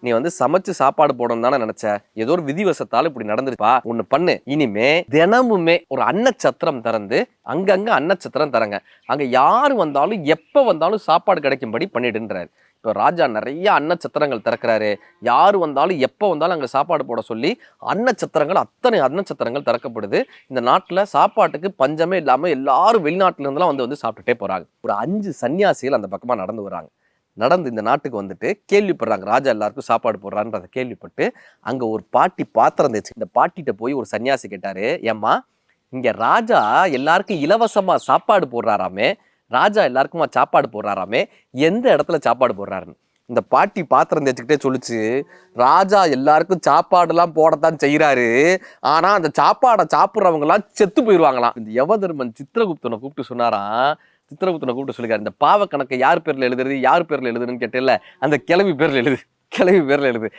நீ வந்து சமைச்சு சாப்பாடு போடணும் தானே நினைச்ச, ஏதோ ஒரு விதிவசத்தால் இப்படி நடந்துருப்பா. ஒண்ணு பண்ணு, இனிமே தினமுமே ஒரு அன்னச்சத்திரம் திறந்து அங்கங்க அன்னச்சத்திரம் தரங்க, அங்க யாரு வந்தாலும் எப்ப வந்தாலும் சாப்பாடு கிடைக்கும்படி பண்ணிடுன்றாரு. இப்போ ராஜா நிறைய அன்னச்சத்திரங்கள் திறக்கிறாரு. யாரு வந்தாலும் எப்ப வந்தாலும் அங்க சாப்பாடு போட சொல்லி அன்னச்சத்திரங்கள், அத்தனை அன்னச்சத்திரங்கள் திறக்கப்படுது. இந்த நாட்டுல சாப்பாட்டுக்கு பஞ்சமே இல்லாம எல்லாரும் வெளிநாட்டுல இருந்தெல்லாம் வந்து சாப்பிட்டுட்டே போறாங்க. ஒரு 5 சன்னியாசிகள் அந்த பக்கமா நடந்து வராங்க. நடந்து இந்த நாட்டுக்கு வந்துட்டு கேள்விப்படுறாங்க, ராஜா எல்லாருக்கும் சாப்பாடு போடுறான்றதை கேள்விப்பட்டு அங்க ஒரு பாட்டி பாத்திரம் தேய்ச்சி, இந்த பாட்டிகிட்ட போய் ஒரு சன்னியாசி கேட்டாரு, ஏம்மா இங்க ராஜா எல்லாருக்கும் இலவசமா சாப்பாடு போடுறாராமே, ராஜா எல்லாருக்குமா சாப்பாடு போடுறாராமே, எந்த இடத்துல சாப்பாடு போடுறாருன்னு. இந்த பாட்டி பாத்திரம் தேய்ச்சிக்கிட்டே சொல்லிச்சு, ராஜா எல்லாருக்கும் சாப்பாடு எல்லாம் போடத்தான் செய்யறாரு, ஆனா அந்த சாப்பாடை சாப்பிட்றவங்க எல்லாம் செத்து போயிடுவாங்களாம். இந்த யமதர்மன் சித்திரகுப்தனை கூப்பிட்டு சொன்னாராம். சித்திரகுப்தனை கூப்பிட்டு சொல்லிக்காரு, இந்த பாவ கணக்கை யார் பேர்ல எழுதுறது, யார் பேர்ல எழுதுன்னு கேட்டல, அந்த கிளவி பேர்ல எழுது, கிளவி பேர்ல எழுது.